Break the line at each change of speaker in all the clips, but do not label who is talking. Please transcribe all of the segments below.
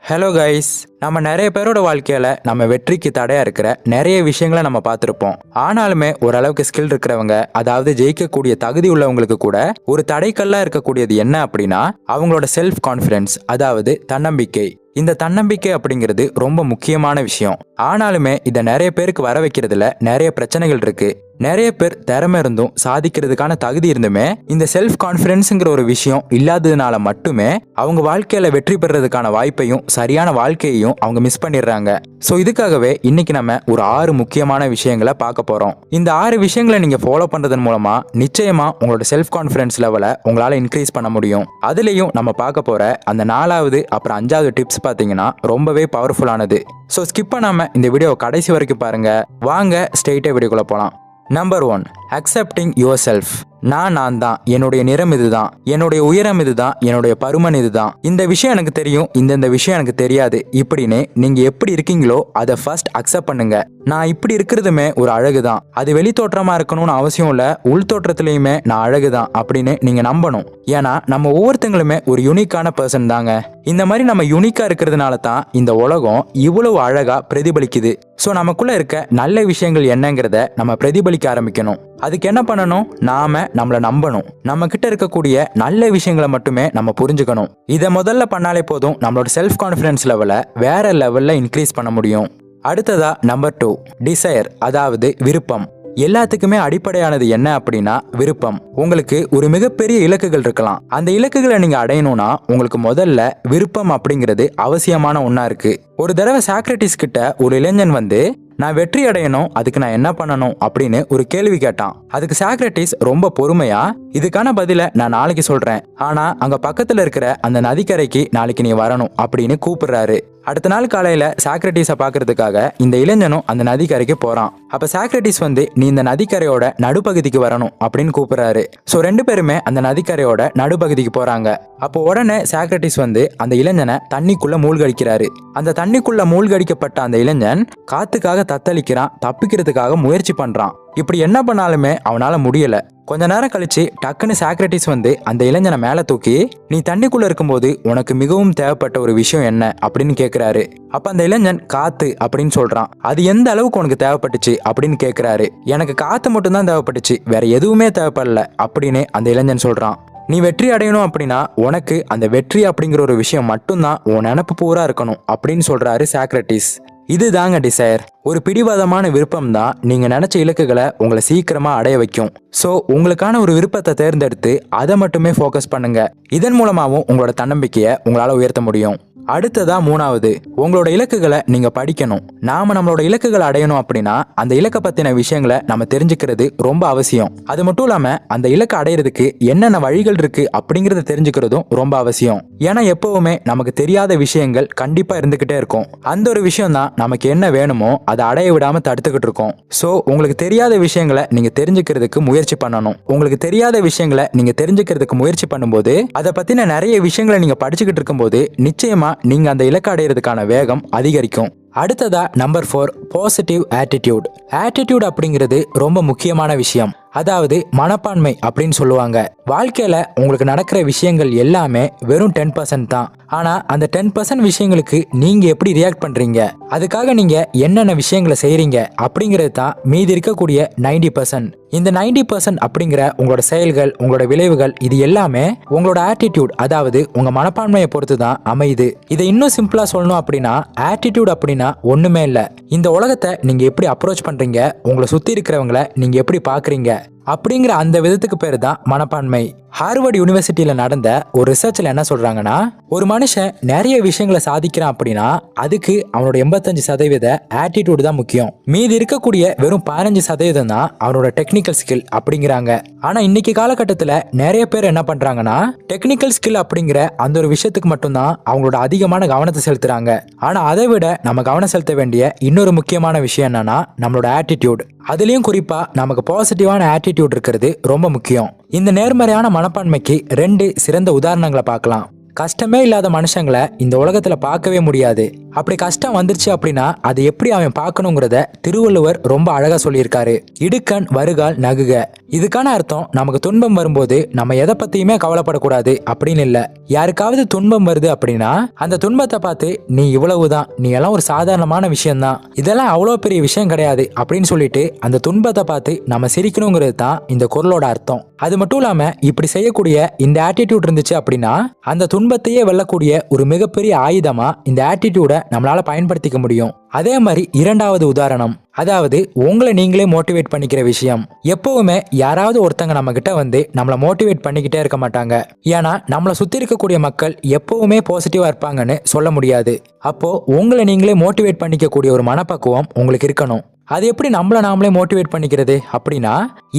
Hello guys, நம்ம நிறைய பேரோட வாழ்க்கையில நம்ம வெற்றிக்கு தடையா இருக்கிற நிறைய விஷயங்களை நம்ம பார்த்துருப்போம். ஆனாலுமே ஓரளவுக்கு ஸ்கில் இருக்கிறவங்க, அதாவது ஜெயிக்கக்கூடிய தகுதி உள்ளவங்களுக்கு கூட ஒரு தடைக்கல்லா இருக்கக்கூடியது என்ன அப்படின்னா அவங்களோட செல்ஃப் கான்ஃபிடன்ஸ், அதாவது தன்னம்பிக்கை. இந்த தன்னம்பிக்கை அப்படிங்கிறது ரொம்ப முக்கியமான விஷயம். ஆனாலுமே இதை நிறைய பேருக்கு வர வைக்கிறதுல நிறைய பிரச்சனைகள் இருக்கு. நிறைய பேர் திறமை இருந்தும் சாதிக்கிறதுக்கான தகுதி இருந்துமே இந்த செல்ஃப் கான்ஃபிடன்ஸ்ங்கிற ஒரு விஷயம் இல்லாததுனால மட்டுமே அவங்க வாழ்க்கையில வெற்றி பெறதுக்கான வாய்ப்பையும் சரியான வாழ்க்கையையும் அவங்க மிஸ் பண்ணிடுறாங்க. ஸோ இதுக்காகவே இன்னைக்கு நம்ம ஒரு 6 முக்கியமான விஷயங்களை பார்க்க போறோம். இந்த 6 விஷயங்களை நீங்க ஃபாலோ பண்றதன் மூலமா நிச்சயமா உங்களோட செல்ஃப் கான்ஃபிடன்ஸ் லெவலை உங்களால இன்க்ரீஸ் பண்ண முடியும். அதுலயும் நம்ம பார்க்க போற அந்த 4வது அப்புறம் 5வது டிப்ஸ் பார்த்தீங்கன்னா ரொம்பவே பவர்ஃபுல்லானது. ஸோ ஸ்கிப் பண்ணாம இந்த வீடியோவை கடைசி வரைக்கும் பாருங்க. வாங்க ஸ்ட்ரெயிட்டா வீடியோக்குள்ள போலாம். Number 1, accepting your self. நான் தான், என்னுடைய நிறம் இதுதான், என்னுடைய உயரம் இதுதான், என்னுடைய பருமன் இதுதான், இந்த விஷயம் எனக்கு தெரியும், இந்த விஷயம் எனக்கு தெரியாது, இப்படின்னு நீங்க எப்படி இருக்கீங்களோ அதை ஃபர்ஸ்ட் அக்செப்ட் பண்ணுங்க. நான் இப்படி இருக்கிறதுமே ஒரு அழகுதான், அது வெளி தோற்றமா இருக்கணும்னு அவசியம் இல்ல, உள் தோற்றத்திலயுமே நான் அழகுதான் அப்படின்னு நீங்க நம்பணும். ஏன்னா நம்ம ஒவ்வொருத்தங்களுமே ஒரு யூனிக்கான பர்சன் தாங்க. இந்த மாதிரி நம்ம யூனிக்கா இருக்கிறதுனால தான் இந்த உலகம் இவ்வளவு அழகா பிரதிபலிக்குது. ஸோ நமக்குள்ள இருக்க நல்ல விஷயங்கள் என்னங்கிறத நம்ம பிரதிபலிக்க ஆரம்பிக்கணும். அதுக்கு என்ன பண்ணணும்? நாம நம்மளை நம்பணும். நம்ம கிட்ட இருக்கக்கூடிய நல்ல விஷயங்களை மட்டுமே நம்ம புரிஞ்சுக்கணும். இதை முதல்ல பண்ணாலே போதும், நம்மளோட செல்ஃப் கான்ஃபிடன்ஸ் லெவலை வேற லெவல்ல இன்க்ரீஸ் பண்ண முடியும். அடுத்ததா நம்பர் 2, டிசைர், அதாவது விருப்பம். எல்லாத்துக்குமே அடிப்படையானது என்ன அப்படின்னா விருப்பம். உங்களுக்கு ஒரு மிகப்பெரிய இலக்குகள் இருக்கலாம். அந்த இலக்குகளை நீங்க அடையணும்னா உங்களுக்கு முதல்ல விருப்பம் அப்படிங்கிறது அவசியமான ஒண்ணா இருக்கு. ஒரு தடவை சாக்ரட்டிஸ் கிட்ட ஒரு இளைஞன் வந்து, நான் வெற்றி அடையணும், அதுக்கு நான் என்ன பண்ணணும் அப்படின்னு ஒரு கேள்வி கேட்டான். அதுக்கு சாக்ரட்டிஸ் ரொம்ப பொறுமையா, இதுக்கான பதில நான் நாளைக்கு சொல்றேன், ஆனா அங்க பக்கத்துல இருக்கிற அந்த நதிக்கரைக்கு நாளைக்கு நீ வரணும் அப்படின்னு கூப்பிடுறாரு. அடுத்த நாள் காலையில சாக்ரட்டிஸை பாக்குறதுக்காக இந்த இளைஞனும் அந்த நதிக்கரைக்கு போறான். அப்ப சாக்ரட்டிஸ் வந்து, நீ இந்த நதிக்கரையோட நடுப்பகுதிக்கு வரணும் அப்படின்னு கூப்பிடுறாரு. சோ 2 பேருமே அந்த நதிக்கரையோட நடுப்பகுதிக்கு போறாங்க. அப்போ உடனே சாக்ரட்டிஸ் வந்து அந்த இளைஞனை தண்ணிக்குள்ள மூழ்கடிக்கிறாரு. அந்த தண்ணிக்குள்ள மூழ்கடிக்கப்பட்ட அந்த இளைஞன் காத்துக்காக தத்தளிக்கிறான், தப்பிக்கிறதுக்காக முயற்சி பண்றான். இப்படி என்ன பண்ணாலுமே அவனால முடியல. கொஞ்ச நேரம் கழிச்சு டக்குன்னு சாக்ரட்டிஸ் வந்து அந்த இளைஞனை மேல தூக்கி, நீ தண்ணிக்குள்ள இருக்கும்போது உனக்கு மிகவும் தேவைப்பட்ட ஒரு விஷயம் என்ன அப்படின்னு கேக்குறாரு. அப்ப அந்த இளைஞன் காத்து அப்படின்னு சொல்றான். அது எந்த அளவுக்கு உனக்கு தேவைப்பட்டுச்சு அப்படின்னு கேக்குறாரு. எனக்கு காத்து மட்டும் தான் தேவைப்பட்டுச்சு, வேற எதுவுமே தேவைப்படல அப்படின்னு அந்த இளைஞன் சொல்றான். நீ வெற்றி அடையணும் அப்படின்னா உனக்கு அந்த வெற்றி அப்படிங்கிற ஒரு விஷயம் மட்டும்தான் உன் நினப்பு பூரா இருக்கணும் அப்படின்னு சொல்றாரு சாக்ரட்டிஸ். இது தாங்க டிசைர். ஒரு பிடிவாதமான விருப்பம் தான் நீங்க நினைச்ச இலக்குகளை உங்களை சீக்கிரமா அடைய வைக்கும். சோ உங்களுக்கான ஒரு விருப்பத்தை தேர்ந்தெடுத்து அதை மட்டுமே ஃபோக்கஸ் பண்ணுங்க. இதன் மூலமாவும் உங்களோட தன்னம்பிக்கையை உங்களால உயர்த்த முடியும். அடுத்ததா 3வது, உங்களோட இலக்குகளை நீங்க படிக்கணும். நாம நம்மளோட இலக்குகளை அடையணும் அப்படின்னா அந்த இலக்கை பத்தின விஷயங்களை நம்ம தெரிஞ்சுக்கிறது ரொம்ப அவசியம். அது மட்டும் இல்லாம அந்த இலக்கை அடையிறதுக்கு என்னென்ன வழிகள் இருக்கு அப்படிங்கறத தெரிஞ்சுக்கிறதும் ரொம்ப அவசியம். ஏன்னா எப்பவுமே நமக்கு தெரியாத விஷயங்கள் கண்டிப்பா இருந்துகிட்டே இருக்கும். அந்த ஒரு விஷயம் தான் நமக்கு என்ன வேணுமோ அதை அடைய விடாம தடுத்துக்கிட்டு இருக்கோம். சோ உங்களுக்கு தெரியாத விஷயங்களை நீங்க தெரிஞ்சுக்கிறதுக்கு முயற்சி பண்ணணும். உங்களுக்கு தெரியாத விஷயங்களை நீங்க தெரிஞ்சுக்கிறதுக்கு முயற்சி பண்ணும்போது, அதை பத்தின நிறைய விஷயங்களை நீங்க படிச்சுக்கிட்டு இருக்கும்போது நிச்சயமா நீங்க அந்த இலக்கு அடையிறதுக்கான வேகம் அதிகரிக்கும். அடுத்ததா நம்பர் 4, பாசிட்டிவ் ஆட்டிடியூட். ஆட்டிடியூட் அப்படிங்கிறது ரொம்ப முக்கியமான விஷயம். அதாவது மனப்பான்மை அப்படின்னு சொல்லுவாங்க. வாழ்க்கையில உங்களுக்கு நடக்கிற விஷயங்கள் எல்லாமே வெறும் 10% தான். ஆனா அந்த 10% விஷயங்களுக்கு நீங்க எப்படி ரியாக்ட் பண்றீங்க, அதுக்காக நீங்க என்னென்ன விஷயங்களை செய்றீங்க அப்படிங்கிறது தான் மீதி இருக்கக்கூடிய 90%. இந்த 90% அப்படிங்கிற உங்களோட செயல்கள், உங்களோட விளைவுகள், இது எல்லாமே உங்களோட ஆட்டிடியூட், அதாவது உங்க மனப்பான்மையை பொறுத்து தான் அமையுது. இதை இன்னும் சிம்பிளா சொல்லணும் அப்படின்னா ஆட்டிடியூட் அப்படின்னா ஒண்ணுமே இல்ல, இந்த உலகத்தை நீங்க எப்படி அப்ரோச் பண்றீங்க, உங்களை சுத்தி இருக்கிறவங்களை நீங்க எப்படி பாக்குறீங்க அப்படிங்கிற அந்த விதத்துக்கு பேரு தான் மனப்பான்மை. ஹார்வர்ட் யூனிவர்சிட்டியில நடந்த ஒரு ரிசர்ச்ல என்ன சொல்றாங்கன்னா, ஒரு மனுஷன் நிறைய விஷயங்களை சாதிக்கிறான் அப்படின்னா அதுக்கு அவனோட 85% ஆட்டிடியூட் தான் முக்கியம். மீதி இருக்கக்கூடிய வெறும் 15% தான் அவனோட டெக்னிக்கல் ஸ்கில் அப்படிங்கிறாங்க. ஆனா இன்னைக்கு காலகட்டத்துல நிறைய பேர் என்ன பண்றாங்கன்னா, டெக்னிக்கல் ஸ்கில் அப்படிங்கிற அந்த ஒரு விஷயத்துக்கு மட்டும்தான் அவங்களோட அதிகமான கவனத்தை செலுத்துறாங்க. ஆனா அதை விட நம்ம கவனம் செலுத்த வேண்டிய இன்னொரு முக்கியமான விஷயம் என்னன்னா நம்மளோட ஆட்டிடியூட். அதுலயும் குறிப்பா நமக்கு பாசிட்டிவான ஆட்டிடியூட் இருக்கிறது ரொம்ப முக்கியம். இந்த நேர்மறையான மனப்பான்மைக்கு 2 சிறந்த உதாரணங்களை பார்க்கலாம். கஷ்டமே இல்லாத மனுஷங்களை இந்த உலகத்துல பார்க்கவே முடியாது. அப்படி கஷ்டம் வந்துருச்சு அப்படின்னா அதை எப்படி அவன் பார்க்கணுங்கிறத திருவள்ளுவர் ரொம்ப அழகா சொல்லியிருக்காரு. இடுக்கண் வருகால் நகுக. இதுக்கான அர்த்தம், நமக்கு துன்பம் வரும்போது நம்ம எதை பத்தியுமே கவலைப்படக்கூடாது அப்படின்னு இல்ல. யாருக்காவது துன்பம் வருது அப்படின்னா அந்த துன்பத்தை பார்த்து நீ இவ்வளவுதான், நீ எல்லாம் ஒரு சாதாரணமான விஷயம்தான், இதெல்லாம் அவ்வளோ பெரிய விஷயம் கிடையாது அப்படின்னு சொல்லிட்டு அந்த துன்பத்தை பார்த்து நம்ம சிரிக்கணுங்கிறது தான் இந்த குறளோட அர்த்தம். அது மட்டும் இல்லாம இப்படி செய்யக்கூடிய இந்த ஆட்டிடியூட் இருந்துச்சு அப்படின்னா அந்த துன்பத்தையே வெல்லக்கூடிய ஒரு மிகப்பெரிய ஆயுதமா இந்த ஆட்டிடியூட நம்மளால பயன்படுத்திக்க முடியும். அதே மாதிரி இரண்டாவது உதாரணம், அதாவது உங்களை நீங்களே மோட்டிவேட் பண்ணிக்கிற விஷயம். எப்பவுமே யாராவது ஒருத்தங்க நம்ம கிட்ட வந்து நம்மளை மோட்டிவேட் பண்ணிக்கிட்டே இருக்க மாட்டாங்க. ஏன்னா நம்மளை சுத்தி இருக்கக்கூடிய மக்கள் எப்பவுமே பாசிட்டிவா இருப்பாங்கன்னு சொல்ல முடியாது. அப்போ உங்களை நீங்களே மோட்டிவேட் பண்ணிக்க கூடிய ஒரு மனப்பக்குவம் உங்களுக்கு இருக்கணும். அது எப்படி நம்மள நாமளே மோட்டிவேட் பண்ணிக்கிறது அப்படின்னா,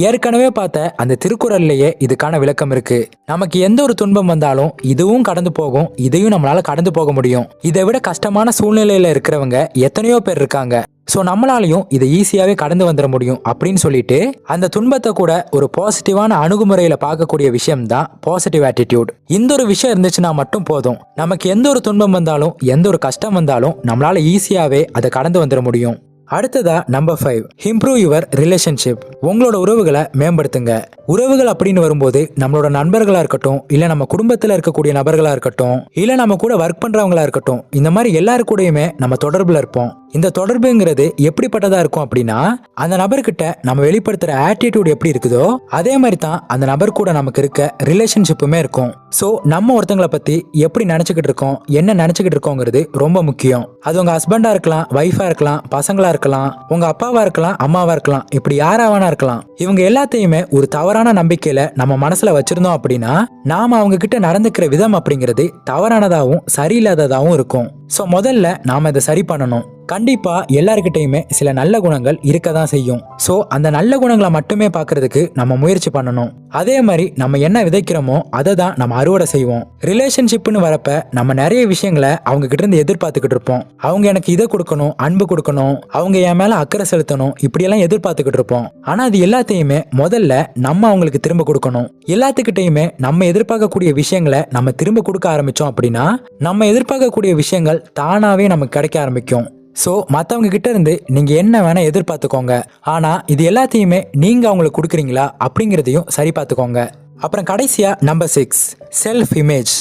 ஏற்கனவே பார்த்த அந்த திருக்குறள்லயே இதுக்கான விளக்கம் இருக்கு. நமக்கு எந்த ஒரு துன்பம் வந்தாலும் இதுவும் கடந்து போகும், இதையும் நம்மளால கடந்து போக முடியும். இதை விட கஷ்டமான சூழ்நிலையில இருக்கிறவங்க எத்தனையோ பேர் இருக்காங்க. ஸோ நம்மளாலையும் இதை ஈஸியாகவே கடந்து வந்துட முடியும் அப்படின்னு சொல்லிட்டு அந்த துன்பத்தை கூட ஒரு பாசிட்டிவான அணுகுமுறையில் பார்க்கக்கூடிய விஷயம் தான் பாசிட்டிவ் ஆட்டிடியூட். இந்த ஒரு விஷயம் இருந்துச்சுன்னா மட்டும் போதும், நமக்கு எந்த ஒரு துன்பம் வந்தாலும் எந்த ஒரு கஷ்டம் வந்தாலும் நம்மளால ஈஸியாகவே அதை கடந்து வந்துட முடியும். அடுத்ததா நம்பர் 5, இம்ப்ரூவ் யுவர் ரிலேஷன்ஷிப். உங்களோட உறவுகளை மேம்படுத்துங்க. உறவுகள் அப்படின்னு வரும்போது நம்மளோட நண்பர்களா இருக்கட்டும், இல்ல நம்ம குடும்பத்துல இருக்கக்கூடிய நபர்களா இருக்கட்டும், இல்ல நம்ம கூட ஒர்க் பண்றவங்களா இருக்கட்டும், இந்த மாதிரி எல்லாரு கூடயுமே நம்ம தொடர்புல இருப்போம். இந்த தொடர்புங்கிறது எப்படிப்பட்டதா இருக்கும் அப்படின்னா, அந்த நபர்கிட்ட நம்ம வெளிப்படுத்துற ஆட்டிடியூட் எப்படி இருக்குதோ அதே மாதிரி தான் அந்த நபர் கூட நமக்கு இருக்க ரிலேஷன்ஷிப்புமே இருக்கும். ஸோ நம்ம ஒருத்தங்களை பத்தி எப்படி நினைச்சுக்கிட்டு இருக்கோம், என்ன நினைச்சுக்கிட்டு இருக்கோங்கிறது ரொம்ப முக்கியம். அது உங்க ஹஸ்பண்டா இருக்கலாம், ஒய்ஃபா இருக்கலாம், பசங்களா இருக்கலாம், உங்க அப்பாவா இருக்கலாம், அம்மாவா இருக்கலாம், இப்படி யாராவனா இருக்கலாம். இவங்க எல்லாத்தையுமே ஒரு தவறான நம்பிக்கையில நம்ம மனசுல வச்சிருந்தோம் அப்படின்னா நாம அவங்க கிட்ட நடந்துக்கிற விதம் அப்படிங்கிறது தவறானதாகவும் சரியில்லாததாகவும் இருக்கும். ஸோ முதல்ல நாம இதை சரி பண்ணணும். கண்டிப்பா எல்லார்கிட்டையுமே சில நல்ல குணங்கள் இருக்க தான் செய்யும். ஸோ அந்த நல்ல குணங்களை மட்டுமே பார்க்கறதுக்கு நம்ம முயற்சி பண்ணணும். அதே மாதிரி நம்ம என்ன விதைக்கிறோமோ அதை தான் நம்ம அறுவடை செய்வோம். ரிலேஷன்ஷிப்னு வரப்ப நம்ம நிறைய விஷயங்களை அவங்க கிட்ட இருந்து எதிர்பார்த்துக்கிட்டு இருப்போம். அவங்க எனக்கு இதை கொடுக்கணும், அன்பு கொடுக்கணும், அவங்க என் மேல அக்கறை செலுத்தணும், இப்படியெல்லாம் எதிர்பார்த்துக்கிட்டு இருப்போம். ஆனா அது எல்லாத்தையுமே முதல்ல நம்ம அவங்களுக்கு திரும்ப கொடுக்கணும். எல்லாத்துக்கிட்டையுமே நம்ம எதிர்பார்க்கக்கூடிய விஷயங்களை நம்ம திரும்ப கொடுக்க ஆரம்பிச்சோம் அப்படின்னா நம்ம எதிர்பார்க்கக்கூடிய விஷயங்கள் தானாவே நமக்கு கிடைக்க ஆரம்பிக்கும். ஸோ மற்றவங்க கிட்ட இருந்து நீங்க என்ன வேணா எதிர்பார்த்துக்கோங்க, ஆனா இது எல்லாத்தையுமே நீங்க அவங்களுக்கு கொடுக்குறீங்களா அப்படிங்கிறதையும் சரி பார்த்துக்கோங்க. அப்புறம் கடைசியா நம்பர் 6, செல்ஃப் இமேஜ்.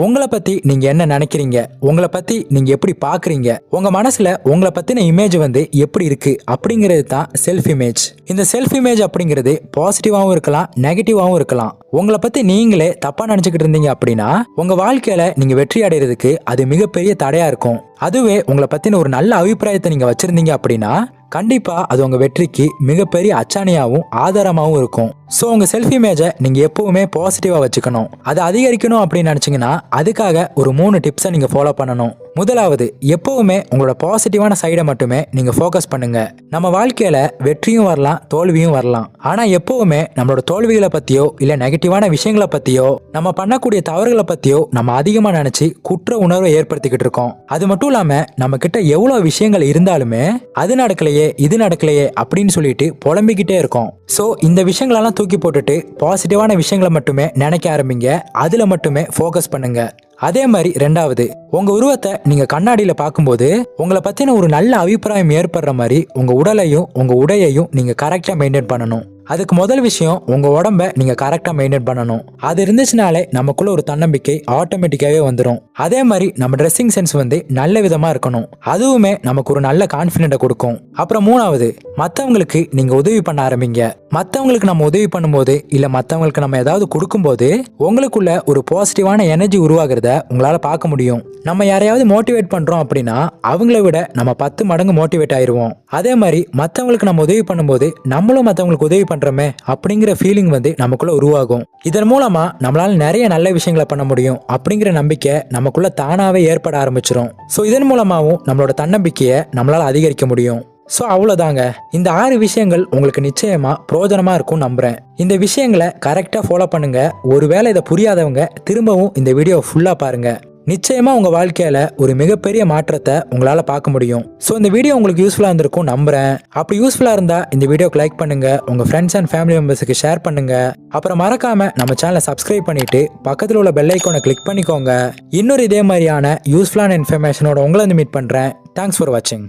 உங்களை பத்தி நீங்க என்ன நினைக்கிறீங்க, உங்களை பத்தி நீங்க எப்படி பாக்குறீங்க, உங்க மனசுல உங்களை பத்தின இமேஜ் வந்து எப்படி இருக்கு அப்படிங்கிறது தான் செல்ஃப் இமேஜ். இந்த செல்ஃப் இமேஜ் அப்படிங்கிறது பாசிட்டிவாகவும் இருக்கலாம், நெகட்டிவாகவும் இருக்கலாம். உங்களை பத்தி நீங்களே தப்பா நினைச்சுக்கிட்டு இருந்தீங்க அப்படின்னா உங்க வாழ்க்கையில நீங்க வெற்றி அடைகிறதுக்கு அது மிகப்பெரிய தடையா இருக்கும். அதுவே உங்களை பத்தின ஒரு நல்ல அபிப்பிராயத்தை நீங்க வச்சிருந்தீங்க அப்படின்னா கண்டிப்பா அது உங்க வெற்றிக்கு மிகப்பெரிய அச்சாணியாவும் ஆதாரமாவும் இருக்கும். ஸோ உங்க செல்ஃப் இமேஜை நீங்க எப்பவுமே பாசிட்டிவா வச்சுக்கணும். அதை அதிகரிக்கணும் அப்படின்னு நினைச்சீங்கன்னா அதுக்காக ஒரு 3 டிப்ஸை நீங்க ஃபாலோ பண்ணணும். முதலாவது, எப்பவுமே உங்களோட பாசிட்டிவான சைடை மட்டுமே நீங்க ஃபோக்கஸ் பண்ணுங்க. நம்ம வாழ்க்கையில வெற்றியும் வரலாம், தோல்வியும் வரலாம். ஆனா எப்பவுமே நம்மளோட தோல்விகளை பத்தியோ இல்ல நெகட்டிவான விஷயங்களை பத்தியோ நம்ம பண்ணக்கூடிய தவறுகளை பத்தியோ நம்ம அதிகமா நினைச்சு குற்ற உணர்வை ஏற்படுத்திக்கிட்டு இருக்கோம். அது மட்டும் இல்லாம நம்ம கிட்ட எவ்வளவு விஷயங்கள் இருந்தாலுமே அது நடக்கலையே, இது நடக்கலையே அப்படின்னு சொல்லிட்டு புலம்பிக்கிட்டே இருக்கோம். ஸோ இந்த விஷயங்களெல்லாம் தூக்கி போட்டுட்டு பாசிட்டிவான விஷயங்களை மட்டுமே நினைக்க ஆரம்பிங்க. அதுல மட்டுமே ஃபோக்கஸ் பண்ணுங்க. அதே மாதிரி ரெண்டாவது, உங்க உருவத்தை நீங்க கண்ணாடியில பார்க்கும்போது உங்களை பத்தின ஒரு நல்ல அபிப்பிராயம் ஏற்படுற மாதிரி உங்க உடலையும் உங்க உடையையும் நீங்க கரெக்டா மெயின்டைன் பண்ணணும். அதுக்கு முதல் விஷயம் உங்க உடம்ப நீங்க கரெக்டா மெயின்டைன் பண்ணணும். அது இருந்துச்சுனாலே நமக்குள்ள ஒரு தன்னம்பிக்கை ஆட்டோமேட்டிக்காவே வந்துடும். அதே மாதிரி நம்ம ட்ரெஸ்ஸிங் சென்ஸ் வந்து நல்ல விதமா இருக்கணும். அதுவுமே நமக்கு ஒரு நல்ல கான்ஃபிடென்ட்டை கொடுக்கும். அப்புறம் மூணாவது, மற்றவங்களுக்கு நீங்க உதவி பண்ண ஆரம்பிங்க. மற்றவங்களுக்கு நம்ம உதவி பண்ணும்போது இல்ல மற்றவங்களுக்கு நம்ம ஏதாவது கொடுக்கும்போது உங்களுக்குள்ள ஒரு பாசிட்டிவான எனர்ஜி உருவாகிறத உங்களால பார்க்க முடியும். நம்ம யாரையாவது மோட்டிவேட் பண்றோம் அப்படின்னா அவங்கள விட நம்ம 10 மடங்கு மோட்டிவேட் ஆயிருவோம். அதே மாதிரி மற்றவங்களுக்கு நம்ம உதவி பண்ணும்போது நம்மளும் மற்றவங்களுக்கு உதவி பண்றோமே அப்படிங்கிற ஃபீலிங் வந்து நமக்குள்ள உருவாகும். இதன் மூலமா நம்மளால நிறைய நல்ல விஷயங்களை பண்ண முடியும் அப்படிங்கிற நம்பிக்கை நமக்குள்ள தானாவே ஏற்பட ஆரம்பிச்சிடும். ஸோ இதன் மூலமாவும் நம்மளோட தன்னம்பிக்கையை நம்மளால அதிகரிக்க முடியும். ஸோ அவ்வளோதாங்க. இந்த 6 விஷயங்கள் உங்களுக்கு நிச்சயமா பிரயோஜனமா இருக்கும் நம்புறேன். இந்த விஷயங்களை கரெக்டாக ஃபாலோ பண்ணுங்க. ஒருவேளை இதை புரியாதவங்க திரும்பவும் இந்த வீடியோ ஃபுல்லாக பாருங்க. நிச்சயமா உங்க வாழ்க்கையில ஒரு மிகப்பெரிய மாற்றத்தை உங்களால பார்க்க முடியும். ஸோ இந்த வீடியோ உங்களுக்கு யூஸ்ஃபுல்லா இருந்திருக்கும் நம்புறேன். அப்படி யூஸ்ஃபுல்லா இருந்தா இந்த வீடியோக்கு லைக் பண்ணுங்க, உங்க ஃப்ரெண்ட்ஸ் அண்ட் ஃபேமிலி மெம்பர்ஸுக்கு ஷேர் பண்ணுங்க. அப்புறம் மறக்காம நம்ம சேனலை சப்ஸ்கிரைப் பண்ணிட்டு பக்கத்தில் உள்ள பெல் ஐக்கானை கிளிக் பண்ணிக்கோங்க. இன்னொரு இதே மாதிரியான யூஸ்ஃபுல்லான இன்ஃபர்மேஷனோட உங்களை வந்து மீட் பண்றேன். தேங்க்ஸ் ஃபார் வாட்சிங்.